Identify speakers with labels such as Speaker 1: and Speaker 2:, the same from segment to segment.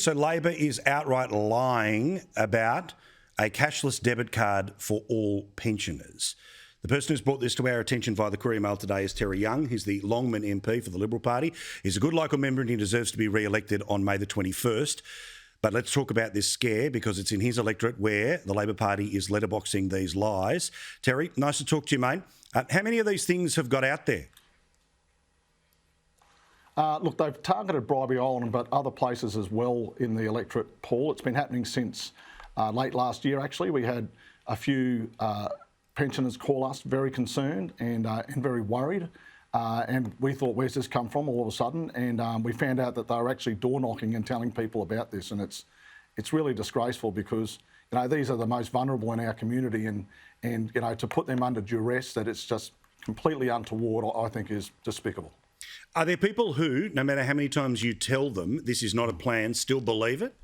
Speaker 1: So Labor is outright lying about a cashless debit card for all pensioners. The person who's brought this to our attention via the Courier Mail today is Terry Young. He's the Longman MP for the Liberal Party. He's a good local member and he deserves to be re-elected on May the 21st. But let's talk about this scare because it's in his electorate where the Labor Party is letterboxing these lies. Terry, nice to talk to you, mate. How many of these things have got out there?
Speaker 2: Look, they've targeted Bribie Island, but other places as well in the electorate, Paul. It's been happening since late last year, actually. We had a few pensioners call us very concerned and very worried. And we thought, where's this come from all of a sudden? And we found out that they were actually door knocking and telling people about this. And it's really disgraceful because, you know, these are the most vulnerable in our community. And you know, to put them under duress, that it's just completely untoward, I think is despicable.
Speaker 1: Are there people who, no matter how many times you tell them this is not a plan, still believe it?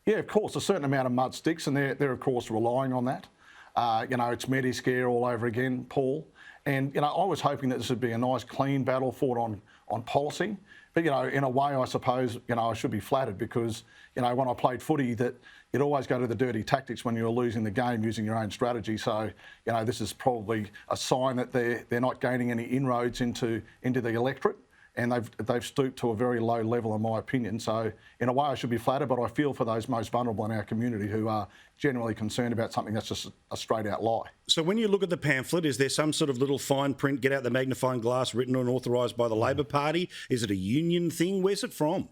Speaker 2: Yeah, of course, a certain amount of mud sticks, and they're of course relying on that. You know, it's Mediscare all over again, Paul. And, you know, I was hoping that this would be a nice, clean battle fought on policy. But, you know, in a way, I suppose, you know, I should be flattered because, you know, when I played footy, that you'd always go to the dirty tactics when you were losing the game using your own strategy. So, you know, this is probably a sign that they're not gaining any inroads into the electorate. And they've stooped to a very low level, in my opinion. So, in a way, I should be flattered, but I feel for those most vulnerable in our community who are generally concerned about something that's just a straight-out lie.
Speaker 1: So when you look at the pamphlet, is there some sort of little fine print, get out the magnifying glass, written and authorised by the Labor Party? Is it a union thing? Where's it from?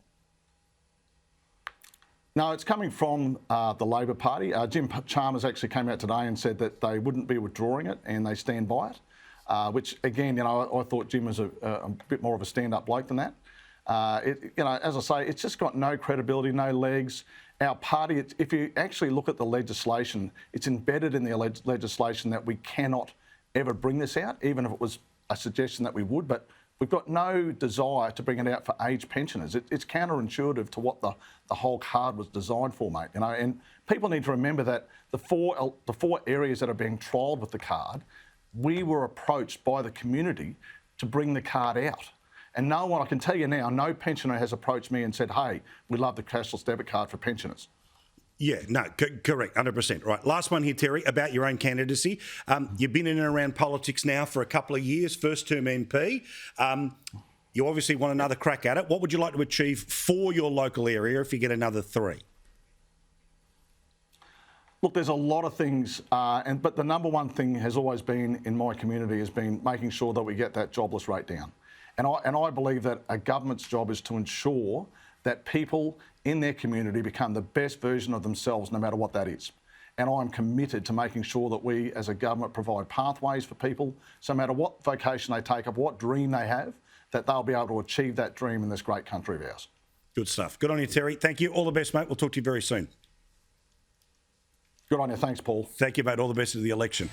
Speaker 2: No, it's coming from the Labor Party. Jim Chalmers actually came out today and said that they wouldn't be withdrawing it and they stand by it. Which again, you know, I thought Jim was a bit more of a stand-up bloke than that. You know, as I say, it's just got no credibility, no legs. Our party, if you actually look at the legislation, it's embedded in the legislation that we cannot ever bring this out, even if it was a suggestion that we would. But we've got no desire to bring it out for aged pensioners. It's counterintuitive to what the whole card was designed for, mate. You know, and people need to remember that the four areas that are being trialled with the card, we were approached by the community to bring the card out. And no one, I can tell you now, no pensioner has approached me and said, hey, we love the cashless debit card for pensioners.
Speaker 1: Yeah, no, correct, 100%. Right, last one here, Terry, about your own candidacy. You've been in and around politics now for a couple of years, first term MP. You obviously want another crack at it. What would you like to achieve for your local area if you get another 3?
Speaker 2: Look, there's a lot of things, but the number one thing has always been in my community has been making sure that we get that jobless rate down. And I believe that a government's job is to ensure that people in their community become the best version of themselves, no matter what that is. And I'm committed to making sure that we, as a government, provide pathways for people, so no matter what vocation they take up, what dream they have, that they'll be able to achieve that dream in this great country of ours.
Speaker 1: Good stuff. Good on you, Terry. Thank you. All the best, mate. We'll talk to you very soon.
Speaker 2: Good on you. Thanks, Paul.
Speaker 1: Thank you, mate. All the best of the election.